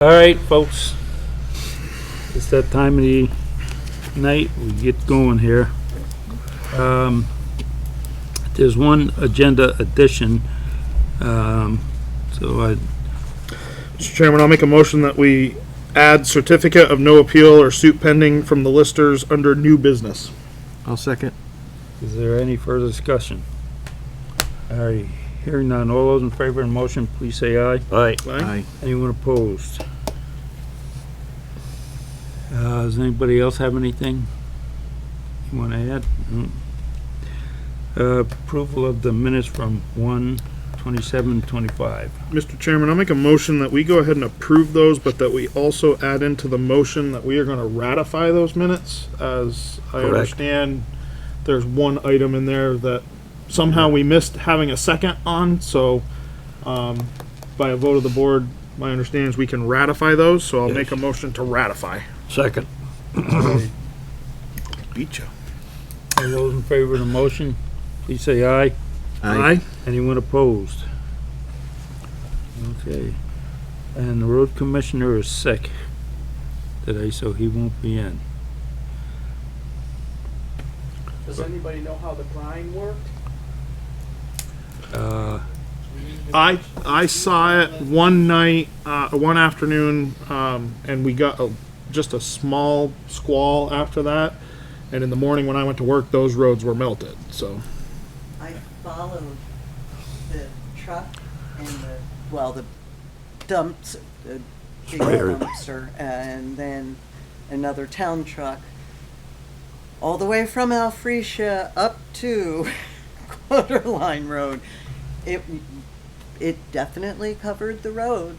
All right, folks. It's that time of the night we get going here. There's one agenda addition. So Mr. Chairman, I'll make a motion that we add certificate of no appeal or suit pending from the listers under new business. I'll second. is there any further discussion? All right, hearing none. All those in favor of the motion, please say aye. Aye. Aye. Anyone opposed? Does anybody else have anything you want to add? Approval of the minutes from 1/27/25. Mr. Chairman, I'll make a motion that we go ahead and approve those, but that we also add into the motion that we are going to ratify those minutes. As I Correct. understand, there's one item in there that somehow we missed having a second on, so by a vote of the board, my understanding is we can ratify those, so I'll Yes. make a motion to ratify. Second. Beat you. All those in favor of the motion, please say aye. Aye. Anyone opposed? Okay. And the road commissioner is sick today, so he won't be in. Does anybody know how the grind worked? I saw it one night, one afternoon, and we got just a small squall after that. And in the morning when I went to work, those roads were melted. So I followed the truck and the dumps, the big Sprayer. dumpster, and then another town truck, all the way from Alphresia up to Quarterline Road. It definitely covered the road,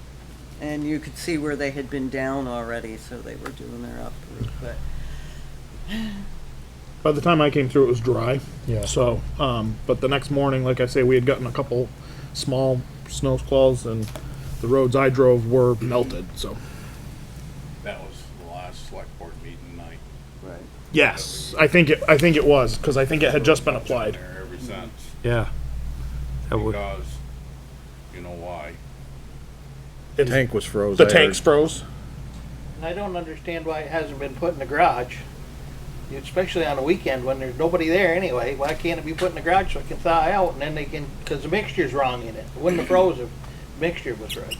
and you could see where they had been down already, so they were doing their uproot, but by the time I came through, it was dry. Yeah. So, but the next morning, like I say, we had gotten a couple small snow squalls, and the roads I drove were melted. So, That was the last select board meeting night. right. yes, I think it was because I think it had just been applied. There ever since, Yeah. That would, because, you know why? The tank was froze. The tanks froze. And I don't understand why it hasn't been put in the garage, especially on a weekend when there's nobody there anyway. Why can't it be put in the garage so it can thaw out and then they can, because the mixture's wrong in it. It wouldn't have froze if the mixture was right.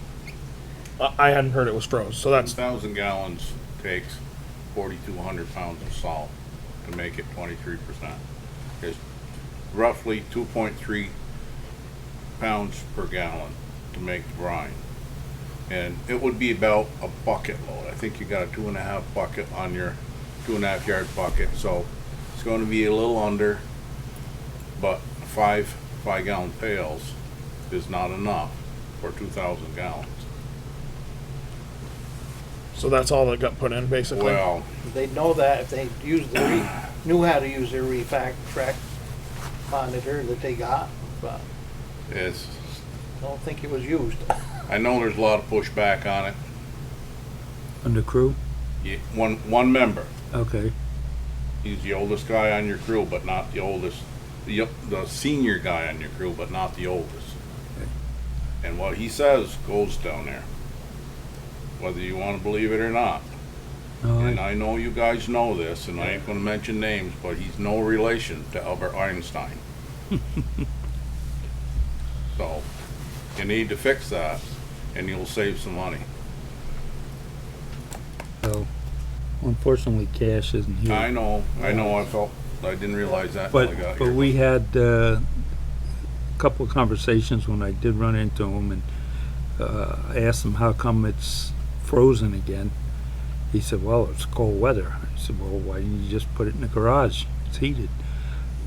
I hadn't heard it was froze. So that's 1,000 gallons takes 4,200 pounds of salt to make it 23%. It's roughly 2.3 pounds per gallon to make the brine. And it would be about a bucket load. I think you got a 2.5 bucket on your 2.5 yard bucket, so it's going to be a little under, but 5 gallon pails is not enough for 2,000 gallons. so that's all that got put in basically. Well, They'd know that if they knew how to use their track monitor that they got, but it's, I don't think it was used. I know there's a lot of pushback on it. under crew? One member, Okay. he's the oldest guy on your crew, but not the oldest, the senior guy on your crew, but not the oldest. And what he says goes down there, whether you want to believe it or not. All And right. I know you guys know this, and I ain't gonna mention names, but he's no relation to Albert Einstein. So, you need to fix that, and you'll save some money. So, unfortunately, Cash isn't here. I know, I didn't realize that But, until I got but here. we had a couple of conversations when I did run into him, and I asked him how come it's frozen again. He said, well, it's cold weather. I said, well, why didn't you just put it in the garage? It's heated.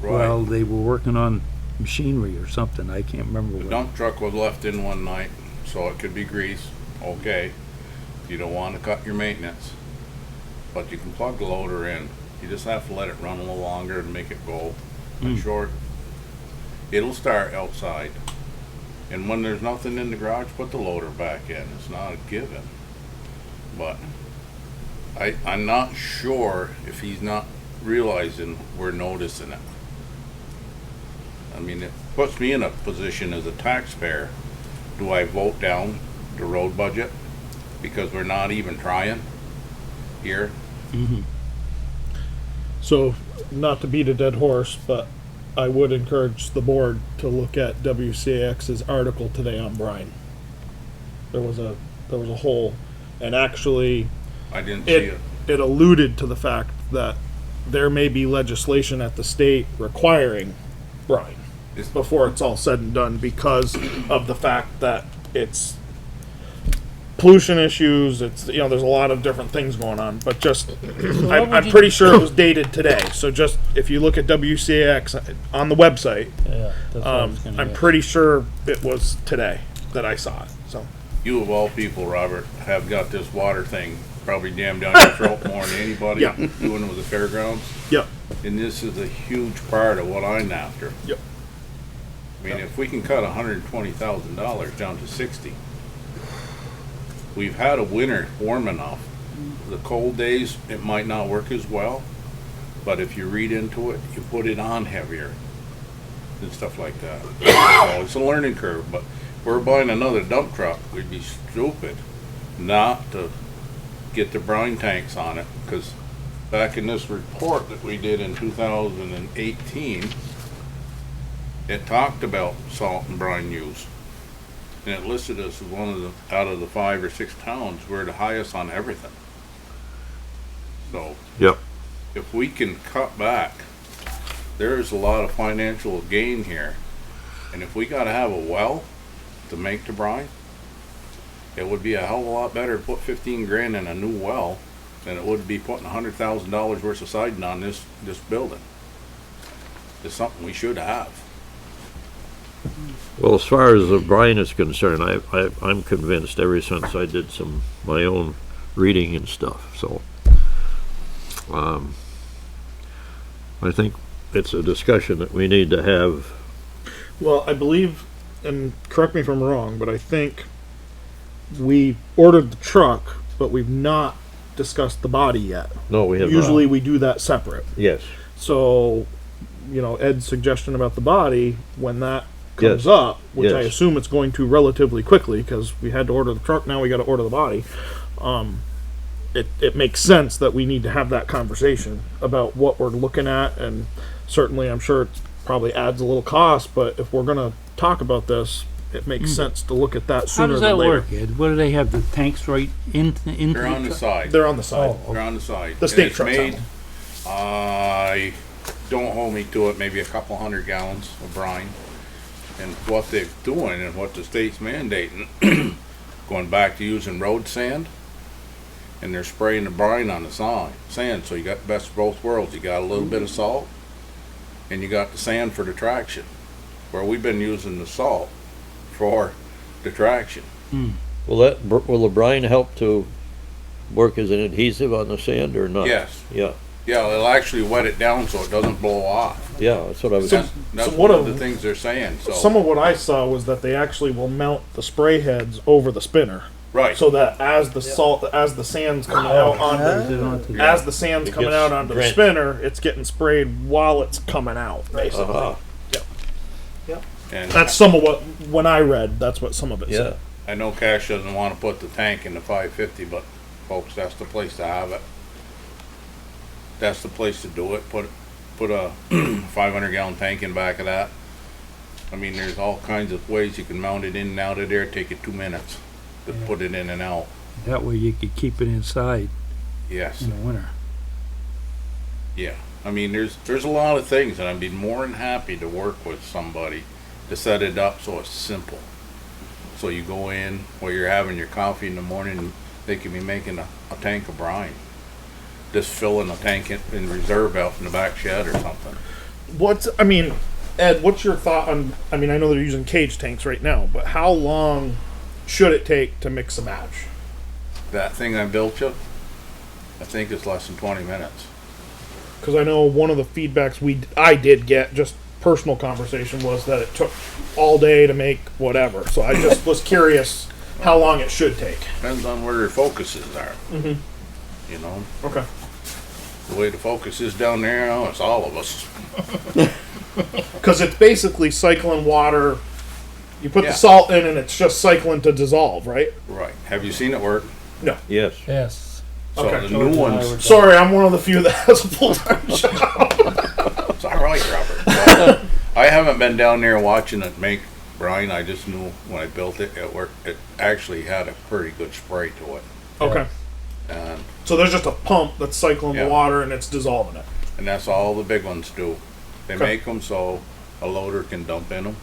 Well, Right, they were working on machinery or something. I can't remember the what. dump truck was left in one night, so it could be grease, okay. You don't wanna cut your maintenance, but you can plug the loader in. You just have to let it run a little longer and make it go. In short, it'll start outside. And when there's nothing in the garage, put the loader back in. It's not a given. But I'm not sure if he's not realizing we're noticing it. I mean, it puts me in a position as a taxpayer. Do I vote down the road budget because we're not even trying here. So, not to beat a dead horse, but I would encourage the board to look at WCAX's article today on brine. There was a whole, and actually, I didn't see it. it alluded to the fact that there may be legislation at the state requiring brine Is- before it's all said and done because of the fact that it's pollution issues. It's, you know, there's a lot of different things going on, but just I'm pretty sure it was dated today. So just if you look at WCAX on the website, Yeah, that's what I was gonna I'm ask. pretty sure it was today that I saw it. So You of all people, Robert, have got this water thing probably jammed down your throat more than anybody Yeah. doing it with the fairgrounds. yep, And this is a huge part of what I'm after. yep. I mean, if we can cut $120,000 down to 60, we've had a winter warm enough. The cold days, it might not work as well, but if you read into it, you put it on heavier and stuff like that. So it's a learning curve, but if we're buying another dump truck, we'd be stupid not to get the brine tanks on it, because back in this report that we did in 2018, it talked about salt and brine use. And it listed us as one of the, out of the 5 or 6 towns, we're the highest on everything. So, Yep. if we can cut back, there's a lot of financial gain here. And if we gotta have a well to make the brine, it would be a hell of a lot better to put 15 grand in a new well than it would be putting $100,000 worth of siding on this building. It's something we should have. Well, as far as the brine is concerned, I'm convinced ever since I did my own reading and stuff, so. I think it's a discussion that we need to have. Well, I believe, and correct me if I'm wrong, but I think we ordered the truck, but we've not discussed the body yet. No, we have Usually not. we do that separate. Yes, So, you know, Ed's suggestion about the body, when that comes Yes. up, which I Yes. assume it's going to relatively quickly, because we had to order the truck, now we got to order the body. It makes sense that we need to have that conversation about what we're looking at, and certainly I'm sure it probably adds a little cost, but if we're going to talk about this, it makes sense to look at that How sooner does than that later. work, Ed? What do they have, the tanks right into They're on the truck? side. They're on the side. Oh, They're on the side. The And state it's truck's made, on. I don't hold me to it, maybe a couple hundred gallons of brine. And what they're doing and what the state's mandating, going back to using road sand, and they're spraying the brine on the sand, so you got best of both worlds. You got a little bit of salt, and you got the sand for the traction. Where we've been using the salt for the traction. will the brine help to work as an adhesive on the sand or not? Yes. Yeah, Yeah, it'll actually wet it down so it doesn't blow off. yeah, that's what I was, That's what one of a- the things they're saying, so. Some of what I saw was that they actually will mount the spray heads over the spinner. Right. So that as the as the sand's coming out onto, Is it onto the- as the sand's It coming gets out onto the drenched. spinner, it's getting sprayed while it's coming out, basically. uh-huh, And That's some of what, when I read, that's what some of it yeah. said. I know Cash doesn't want to put the tank in the 550, but folks, that's the place to have it. That's the place to do it. Put a 500-gallon tank in back of that. I mean, there's all kinds of ways you can mount it in and out of there. Take it 2 minutes to put it in and out. That way you could keep it inside Yes. in the winter. Yeah. I mean, there's a lot of things, and I'd be more than happy to work with somebody to set it up so it's simple. So you go in while you're having your coffee in the morning, they can be making a tank of brine. Just filling a tank in reserve out in the back shed or something. I mean, Ed, what's your thought on, I mean, I know they're using cage tanks right now, but how long should it take to mix a batch? That thing I built you, I think it's less than 20 minutes. Because I know one of the feedbacks I did get, just personal conversation, was that it took all day to make whatever. So I just was curious how long it should take. Depends on where your focuses are. You know, Okay. the way the focus is down there, oh, it's all of us. Because it's basically cycling water. You put Yeah. the salt in and it's just cycling to dissolve, right? Right. Have you seen it work? Yes. Yes. So Okay. the new ones, Sorry, I'm one of the few that has a full-time job. it's all right, Robert. But I haven't been down there watching it make brine. I just knew when I built it, it worked. It actually had a pretty good spray to it. Okay. And So there's just a pump that's cycling Yeah. the water and it's dissolving it. And that's all the big ones do. They Okay. make them so a loader can dump in them.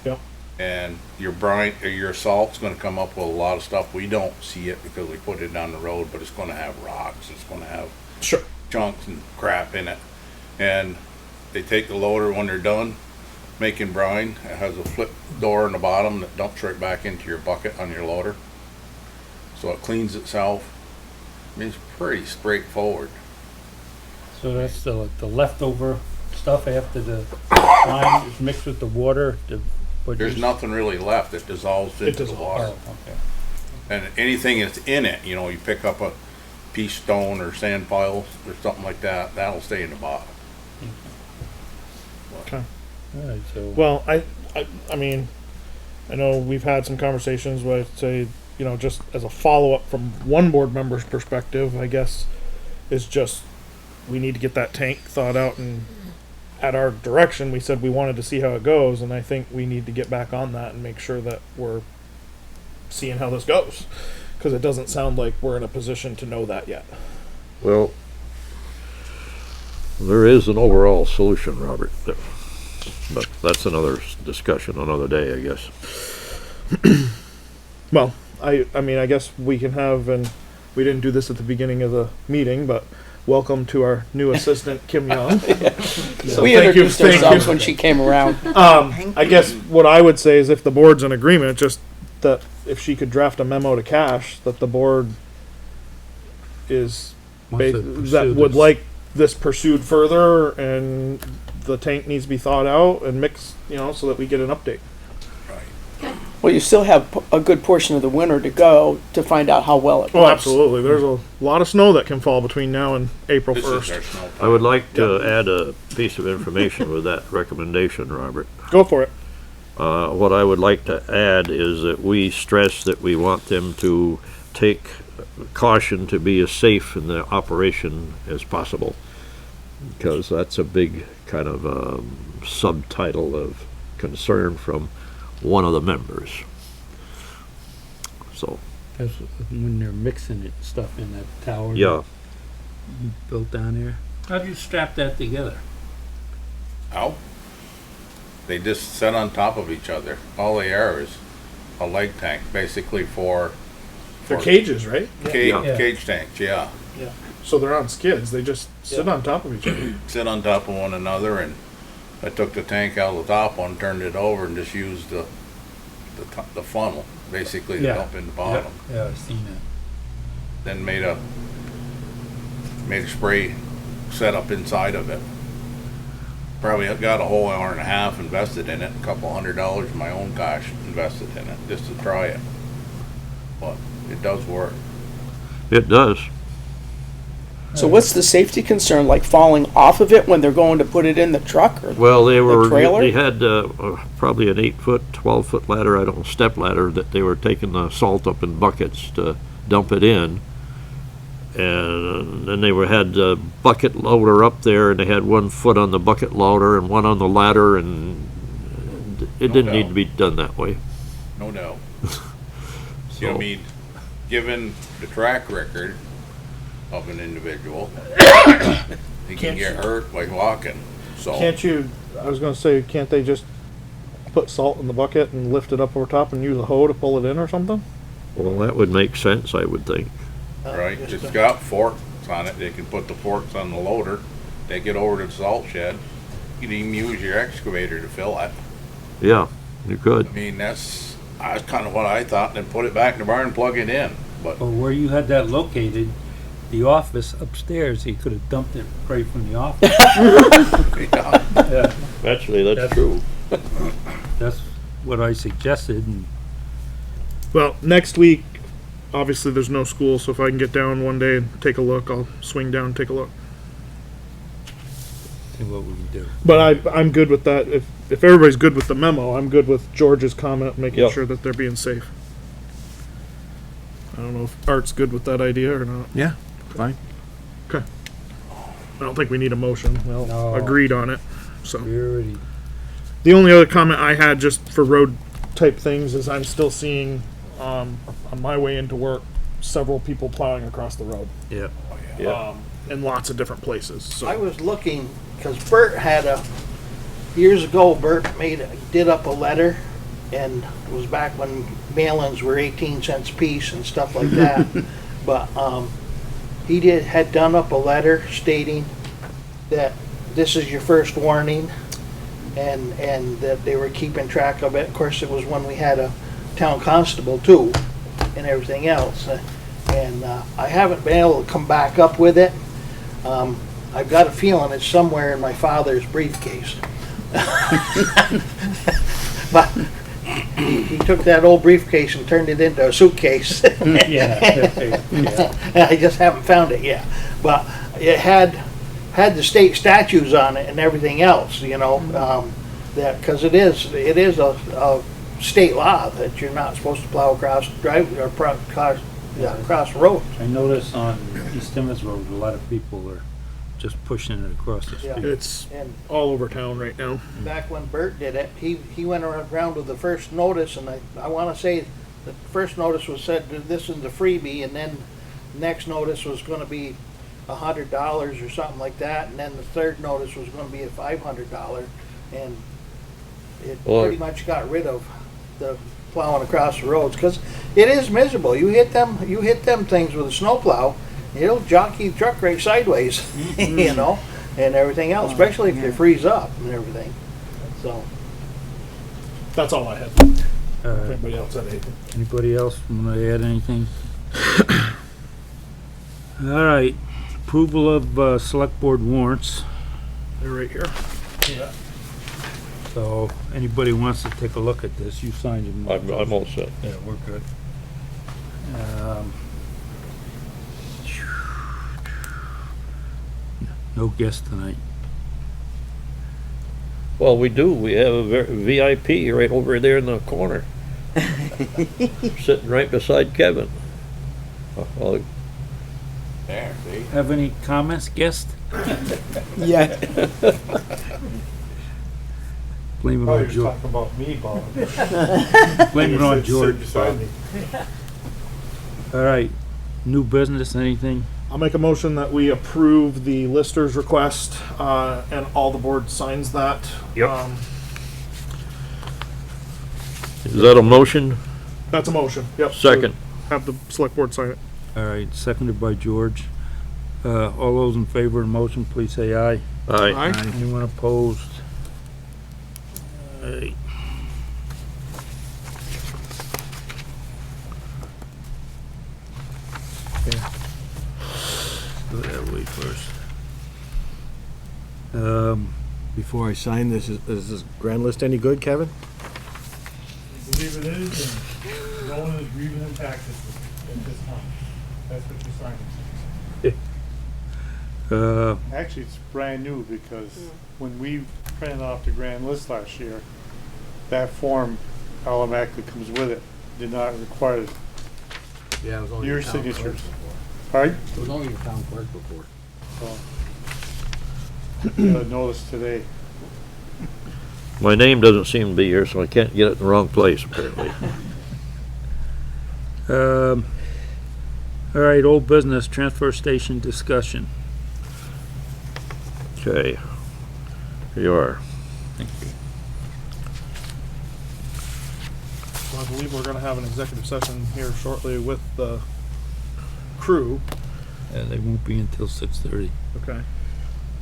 Yep. And your brine, or your salt's gonna come up with a lot of stuff. We don't see it because we put it down the road, but it's gonna have rocks, it's gonna have Sure. chunks and crap in it. And they take the loader when they're done making brine. It has a flip door in the bottom that dumps right back into your bucket on your loader. So it cleans itself. I mean, it's pretty straightforward. So that's the leftover stuff after the lime is mixed with the water? There's nothing really left. It dissolves into the dissolves. water. Oh, okay. And anything that's in it, you know, you pick up a piece of stone or sand piles or something like that, that'll stay in the bottom. Okay. All right, so. Well, I mean, I know we've had some conversations where I'd say, you know, just as a follow-up from one board member's perspective, I guess, is just we need to get that tank thawed out, and at our direction, we said we wanted to see how it goes, and I think we need to get back on that and make sure that we're seeing how this goes, because it doesn't sound like we're in a position to know that yet. Well, there is an overall solution, Robert, but that's another discussion another day, I guess. Well, I mean, I guess we can have, and we didn't do this at the beginning of the meeting, but welcome to our new assistant, Kim Young. So We thank you- introduced thank you. ourselves when she came around. I guess what I would say is if the board's in agreement, just that if she could draft a memo to Cash, that the board is, Wants to that pursue would this. like this pursued further, and the tank needs to be thawed out and mixed, you know, so that we get an update. Well, you still have a good portion of the winter to go to find out how well it Oh, works. absolutely. There's a lot of snow that can fall between now and April This is 1st. our snow I would like to add a piece of information with that recommendation, Robert. Go for it. What I would like to add is that we stress that we want them to take caution to be as safe in the operation as possible, because that's a big kind of subtitle of concern from one of the members. So, That's when they're mixing it, stuff in that tower. yeah, you built down there. How do you strap that together? How? They just sit on top of each other. All they are is a leg tank, basically for They're cages, right? cage, Yeah. cage tanks, yeah. So they're on skids. They just sit on top of each other. Sit on top of one another, and I took the tank out of the top one, turned it over, and just used the funnel, basically, to Yeah. dump in the bottom. Yeah, I've seen that. Then made a spray setup inside of it. Probably got a whole hour and a half invested in it, a couple $100 of my own cash invested in it, just to try it. But it does work. it does. So what's the safety concern, like falling off of it when they're going to put it in the truck? Or Well, trailer? they had probably an 8-foot, 12-foot ladder, I don't know, step ladder, that they were taking the salt up in buckets to dump it in. And then they had the bucket loader up there, and they had 1 foot on the bucket loader and 1 on the ladder, and it didn't need to be done that way. No doubt. So, You know, I mean, given the track record of an individual, he can Can't get you- hurt by walking, so. Can't you, I was gonna say, can't they just put salt in the bucket and lift it up over top and use a hoe to pull it in or something? well, that would make sense, I would think. Right, it's got forks on it, they can put the forks on the loader, take it over to the salt shed. You can even use your excavator to fill it. Yeah, you could. I mean, that's kind of what I thought, then put it back in the barn and plug it in, but Or where you had that located, the office upstairs, he could have dumped it right from the office. yeah, Yeah, Actually, that's That's- true. that's what I suggested, and Well, next week, obviously there's no school, so if I can get down one day and take a look, I'll swing down and take a look. see what we can do. But I'm good with that. If everybody's good with the memo, I'm good with George's comment, making Yep. sure that they're being safe. don't know if Art's good with that idea or not. Yeah, fine. Okay. I don't think we need a motion. Well, No. agreed on it. So We already, the only other comment I had just for road type things is I'm still seeing on my way into work several people plowing across the road yeah. in lots of different places. So I was looking, because Bert years ago, Bert did up a letter, and it was back when mail-ins were 18 cents a piece and stuff like that. But he had done up a letter stating that this is your first warning, and that they were keeping track of it. Of course, it was when we had a town constable too, and everything else. And I haven't been able to come back up with it. I've got a feeling it's somewhere in my father's briefcase. But he took that old briefcase and turned it into a suitcase. I just haven't found it yet. But it had the state statutes on it and everything else, you know, that, because it is a state law that you're not supposed to plow across across roads. I noticed on East Timmins Road, a lot of people are just pushing it across the Yeah. street. it's And all over town right now. back when Bert did it, he went around with the first notice, and I want to say the first notice was said, this is the freebie, and then the next notice was going to be $100 or something like that, and then the third notice was going to be a $500, and it Well, pretty much got rid of the plowing across the roads, because it is miserable. You hit them things with a snowplow, it'll jockey the truck right sideways, you know, and everything else, especially if they freeze up and everything. So, That's all I had. If anybody else had anything. Anybody else want to add anything? All right, approval of select board warrants. They're right here. So anybody wants to take a look at this, you signed them. I'm all set. Yeah, we're good. No guest tonight. Well, we do. We have a VIP right over there in the corner. Sitting right beside Kevin. Well, There, see? Have any comments, guest? Yeah. Blame it Oh, on you're George. talking about me, Bob. Blame it on Sit George. beside me. All right, new business, anything? I'll make a motion that we approve the lister's request, and all the board signs that. Yep. is that a motion? That's a motion, yep. so Second. Have the select board sign it. All right, seconded by George. All those in favor of the motion, please say aye. Aye. Anyone opposed? Aye. Go that way first. Before I sign this, is this grand list any good, Kevin? I believe it is, and no one is grieving impacted at this time. That's what you're signing. Actually, it's brand new because when we printed off the grand list last year, that form automatically comes with it. Did not require Yeah, it was only your the town clerk signatures. before. Right? It was only the town clerk before. Got a notice today. My name doesn't seem to be here, so I can't get it in the wrong place, apparently. All right, old business, transfer station discussion. Okay. Here you are. Thank you. So I believe we're gonna have an executive session here shortly with the crew. They won't be until 6:30. Okay.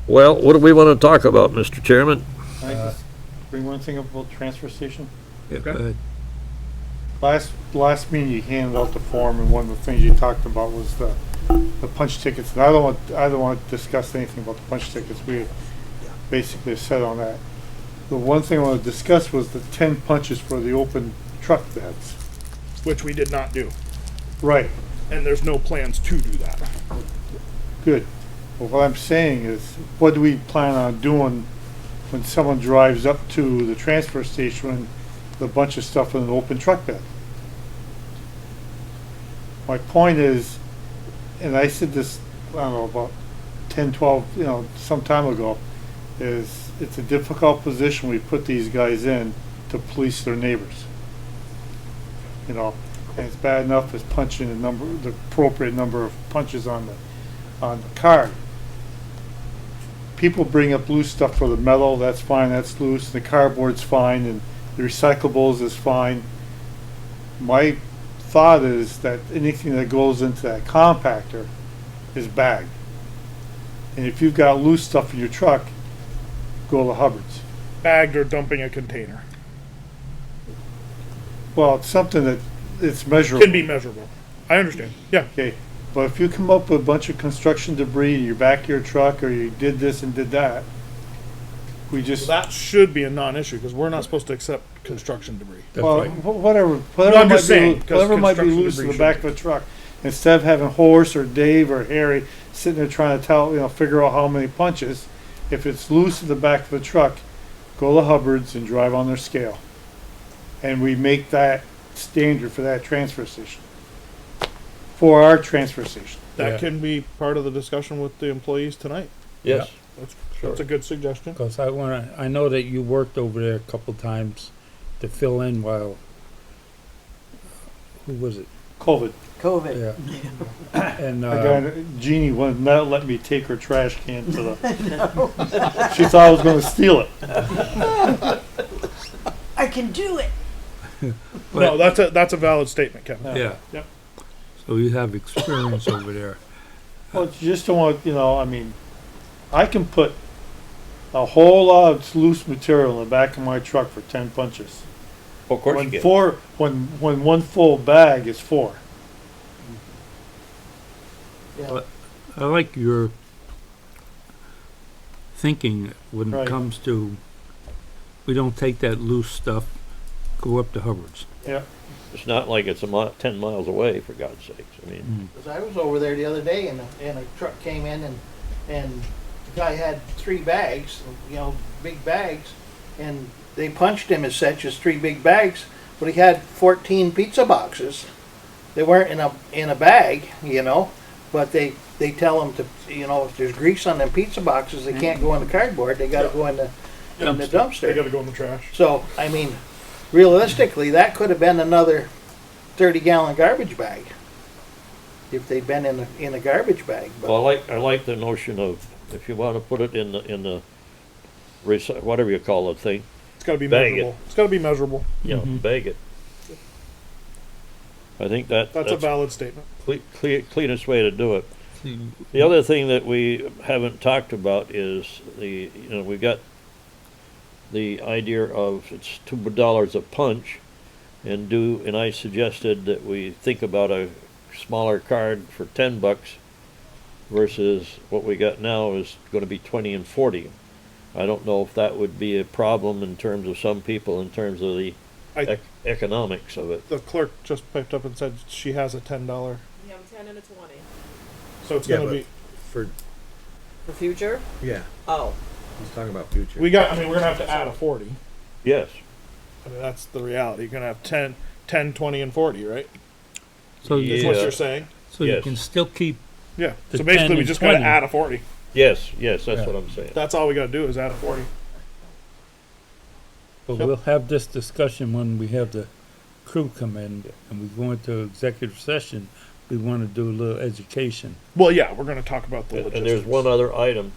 Well, what do we want to talk about, Mr. Chairman? Can I just bring one thing up about transfer station? Yeah, go Okay. ahead. Last meeting you handed out the form, and one of the things you talked about was the punch tickets. And I don't want to discuss anything about the punch tickets. We basically said on that. The one thing I want to discuss was the 10 punches for the open truck beds. Which we did not do, Right, and there's no plans to do that. good. But what I'm saying is, what do we plan on doing when someone drives up to the transfer station with a bunch of stuff in an open truck bed? My point is, and I said this, I don't know, about 10, 12, some time ago, is it's a difficult position we put these guys in to police their neighbors. And it's bad enough as punching the appropriate number of punches on the card. People bring up loose stuff for the metal, that's fine, that's loose, the cardboard's fine, and the recyclables is fine. My thought is that anything that goes into that compactor is bagged. And if you've got loose stuff in your truck, go to Hubbard's. Bagged or dumping a container. Well, it's something that it's measurable. Can be measurable. I understand. Yeah. Okay, but if you come up with a bunch of construction debris in your back of your truck, or you did this and did that, we just, That should be a non-issue because we're not supposed to accept construction debris. That's well, right. whatever I'm just saying, 'cause whatever might be construction loose in debris the back should of a truck, instead of having Horace or Dave or Harry sitting there trying to figure out how many punches, if it's loose in the back of a truck, go to Hubbard's and drive on their scale. And we make that standard for that transfer station. For our transfer station. That Yeah. can be part of the discussion with the employees tonight. Yes. That's a good suggestion. Because I know that you worked over there a couple times to fill in while, who was it? COVID. COVID. Yeah. And, Jeannie would not let me take her trash can to the. She thought I was going to steal it. I can do it. No, that's a valid statement, Kevin. yeah. Yep. So you have experience over there. Well, you just don't want, I can put a whole lot of loose material in the back of my truck for 10 punches. Of course you can. When one full bag is 4. Yeah. I like your thinking when Right. it comes to, we don't take that loose stuff, go up to Hubbard's. Yeah. It's not like it's 10 miles away, for God's sakes. I mean, Cause I was over there the other day and a truck came in and the guy had 3 bags, big bags, and they punched him as such as 3 big bags, but he had 14 pizza boxes. They weren't in a bag, but they tell them to, if there's grease on them pizza boxes, they can't go in the cardboard, they gotta go in the dumpster. They gotta go in the trash. So, realistically, that could have been another 30-gallon garbage bag if they'd been in a garbage bag. But well, I like the notion of, if you want to put it in the whatever you call it thing, It's gotta be Bag it. measurable. It's gotta be measurable. bag it. I think That's a valid statement. cleanest way to do it. The other thing that we haven't talked about is we've got the idea of it's $2 a punch, and I suggested that we think about a smaller card for $10 versus what we got now is going to be 20 and 40. I don't know if that would be a problem in terms of some people, in terms of the economics of it. The clerk just piped up and said she has a $10. You have a 10 and a 20. So it's gonna be. For, For future? yeah, Oh. he's talking about future. We're gonna have to add a 40. Yes. That's the reality. You're gonna have 10, 20, and 40, right? So That's what you're saying? So you Yes. can still keep, Yeah. The So basically 10 we and just gotta 20. add a 40. Yes, that's Yeah. what I'm saying. That's all we gotta do is add a 40. but Yep. we'll have this discussion when we have the crew come in and we go into executive session. We want to do a little education. Well, yeah, we're gonna talk about the And logistics. there's one other item,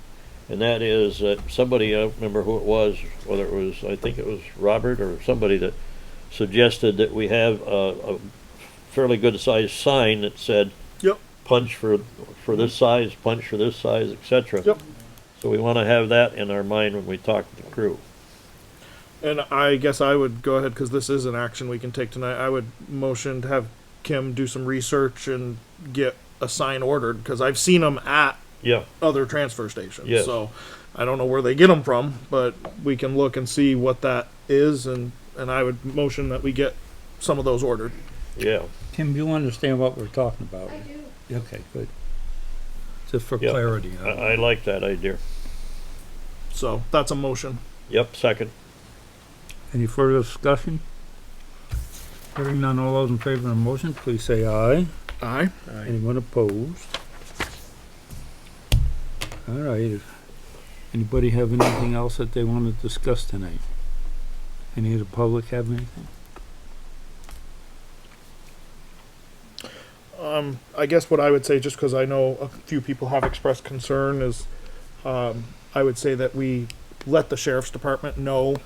and that is that somebody, I don't remember who it was, whether it was, I think it was Robert or somebody, that suggested that we have a fairly good sized sign that said, Yep. punch for this size, punch for this size, etc. Yep. So we want to have that in our mind when we talk to the crew. And I guess I would go ahead, because this is an action we can take tonight. I would motion to have Kim do some research and get a sign ordered, because I've seen them at Yeah, other transfer stations. Yes. So I don't know where they get them from, but we can look and see what that is, and I would motion that we get some of those ordered. yeah. Kim, you understand what we're talking about? I do. Okay, good. Just for Yeah. clarity. I like that idea. So that's a motion. Yep, second. Any further discussion? Hearing none, all those in favor of the motion, please say aye. Aye. Anyone opposed? All right. Anybody have anything else that they want to discuss tonight? Any of the public have anything? I guess what I would say, just because I know a few people have expressed concern, is I would say that we let the sheriff's department know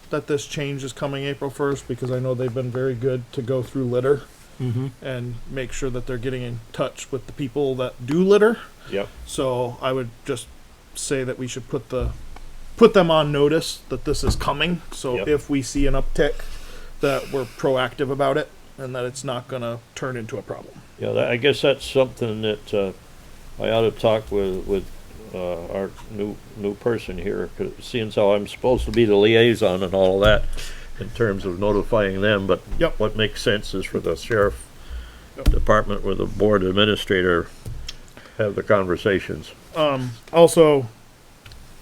that this change is coming April 1st, because I know they've been very good to go through litter Mm-hmm. and make sure that they're getting in touch with the people that do litter. Yep. So I would just say that we should put them on notice that this is coming. So Yep. if we see an uptick, that we're proactive about it and that it's not going to turn into a problem. Yeah, I guess that's something that I ought to talk with our new person here, 'cause seeing as how I'm supposed to be the liaison and all of that in terms of notifying them, but Yep. what makes sense is for the sheriff department with the board administrator have the conversations. Also,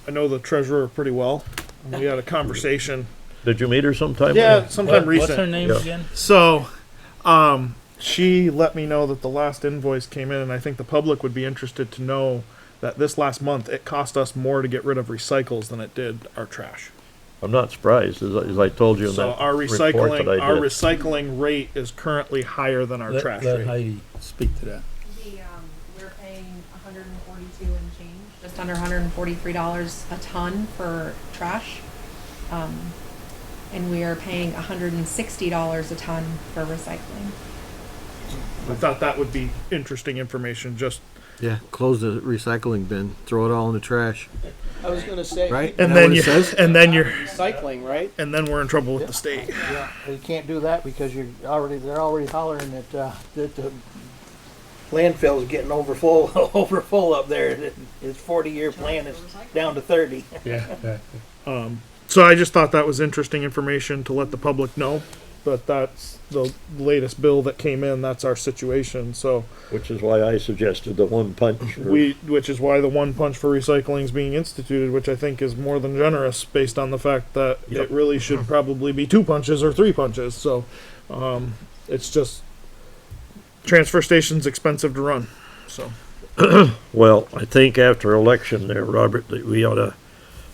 I know the treasurer pretty well. We had a conversation. Did you meet her sometime? Yeah, sometime recent. What's her name Yeah. again? So, she let me know that the last invoice came in, and I think the public would be interested to know that this last month it cost us more to get rid of recycles than it did our trash. I'm not surprised, as I told you in So that our report that I did. recycling rate is currently higher than our trash Let rate. Heidi speak to that. We're paying 142 and change, just under $143 a ton for trash. And we are paying $160 a ton for recycling. I thought that would be interesting information. Just Yeah, close the recycling bin, throw it all in the trash, I was gonna say. right? and Isn't that then what you it says? and then you're Recycling, right? and then we're in trouble with the state. Yeah, you can't do that because they're already hollering that the landfill's getting overfull up there. His 40-year plan is down to 30. Yeah. So I just thought that was interesting information to let the public know. But that's the latest bill that came in. That's our situation. So Which is why I suggested the one punch. which is why the one punch for recycling is being instituted, which I think is more than generous based on the fact that Yep. it really should probably be 2 punches or 3 punches. So, it's just transfer station's expensive to run. So Well, I think after election there, Robert, that we ought to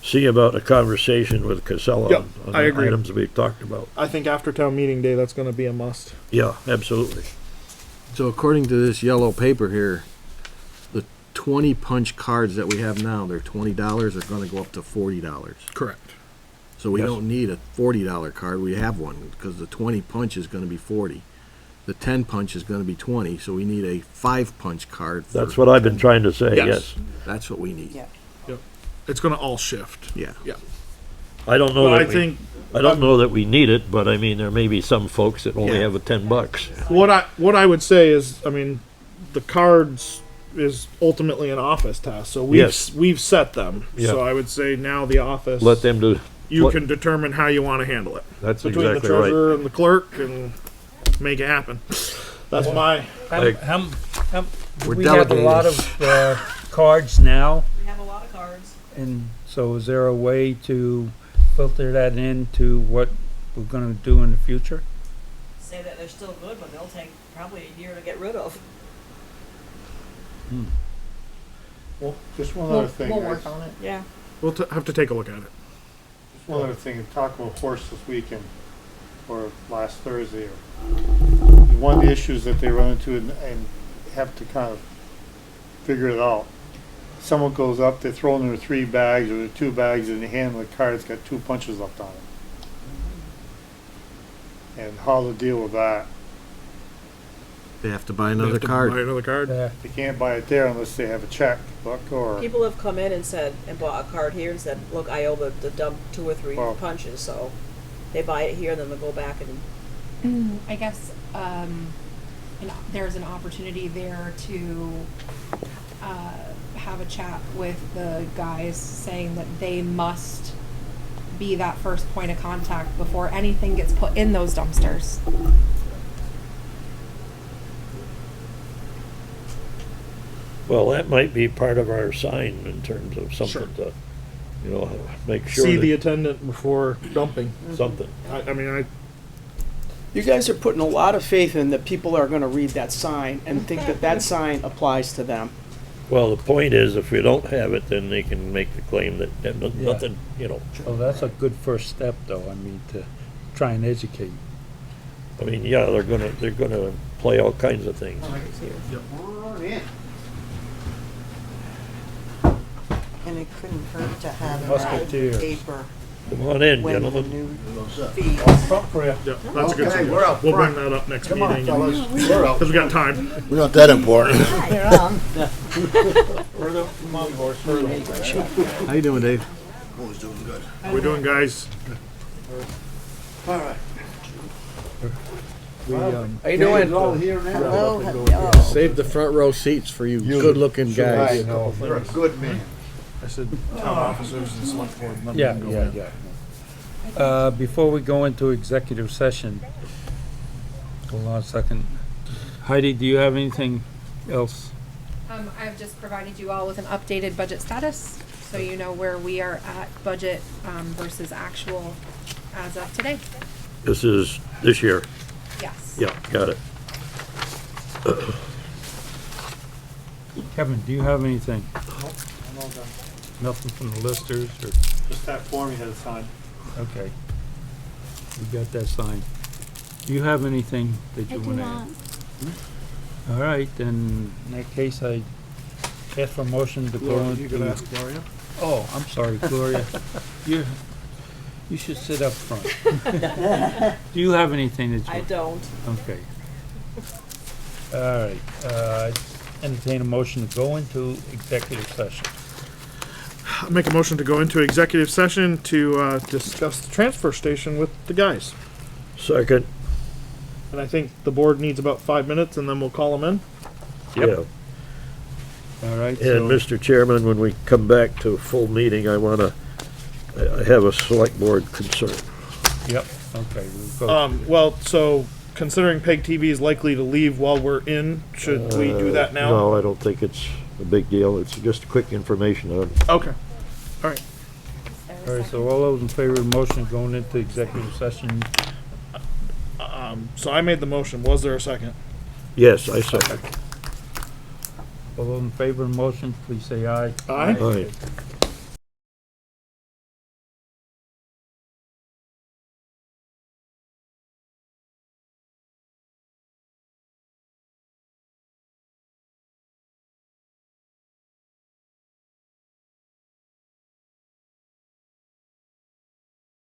see about a conversation with Casella Yep, on I the agree. items we've talked about. I think after town meeting day, that's going to be a must. Yeah, absolutely. So according to this yellow paper here, the 20 punch cards that we have now, they're $20, are gonna go up to $40. Correct. So we Yes. don't need a $40 card, we have one, because the 20 punch is gonna be 40. The 10 punch is gonna be 20, so we need a 5 punch card. For That's what I've been trying to say, Yes. yes. That's what we need. Yeah. It's going to all shift. Yeah. I don't know Well, I that think I don't know that we need it, but I mean, there may be some folks that only Yeah. have a $10. what I would say is, I mean, the cards is ultimately an office task. So Yes. we've set them. Yeah. So I would say now the office, Let them do, you what- can determine how you want to handle it. that's Between exactly the right. treasurer and the clerk, and make it happen. That's my. We're We have a lot of cards now, We have a lot of cards. and so is there a way to filter that into what we're gonna do in the future? Say that they're still good, but they'll take probably a year to get rid of. Well, just one other thing, We'll guys. work on it. Yeah. We'll have to take a look at it. Just one other thing, talk about horse this weekend, or last Thursday. One of the issues that they run into and have to kind of figure it out. Someone goes up, they throw in their 3 bags or their 2 bags, and they hand them the card, it's got 2 punches left on it. And how to deal with that. They have to buy They another have to card. Buy another card. Yeah. They can't buy it there unless they have a check book or. People have come in and said, and bought a card here and said, look, I owe the dump 2 or 3 Well- punches, so they buy it here, then they'll go back and I guess there's an opportunity there to have a chat with the guys saying that they must be that first point of contact before anything gets put in those dumpsters. Well, that might be part of our sign in terms of something to, make sure See the that attendant before dumping. something. I mean, You guys are putting a lot of faith in that people are gonna read that sign and think that that sign applies to them. Well, the point is, if you don't have it, then they can make the claim that nothing, you know. Well, that's a good first step, though, I mean, to try and educate. I mean, yeah, they're gonna play all kinds of things. And it couldn't hurt to have it on Musketeers. paper Come on in, when the gentlemen. new fees. Yeah, that's a good Okay, suggestion. we're up We'll bring front. that up next Come on, meeting. fellas. We're up. Because we got time. We're not that important. How you doing, Dave? Always doing good. How we doing, guys? All right. How you doing? All here now. Hello, oh, Save the front row seats for you good-looking guys. You're a good man. I said town officers and select board members. Yeah, go yeah, in. yeah. Before we go into executive session, hold on a second. Heidi, do you have anything else? I've just provided you all with an updated budget status, so you know where we are at budget, versus actual as of today. This is this year. Yes. Yeah, got it. Kevin, do you have anything? I'm all done. Nothing from the listers, or, Just that form you had to sign. okay. We got that signed. Do you have anything that you want to add? All right, then, in that case, I ask for a motion to go into... You could ask Gloria. Oh, I'm sorry, Gloria. You should sit up front. Do you have anything that you... I don't. Okay. All right, entertain a motion to go into executive session. I make a motion to go into executive session to discuss the transfer station with the guys. Second, And I think the board needs about 5 minutes and then we'll call them in. yeah. All right, And so, Mr. Chairman, when we come back to full meeting, I have a select board concern. yep, okay, we'll go. Well, so considering Peg TV is likely to leave while we're in, should we do that now? No, I don't think it's a big deal. It's just quick information on. Okay. All right. All right, so all those in favor of the motion going into executive session, So I made the motion. Was there a second? Yes, I second. all those in favor of the motion, please say aye. Aye. Aye.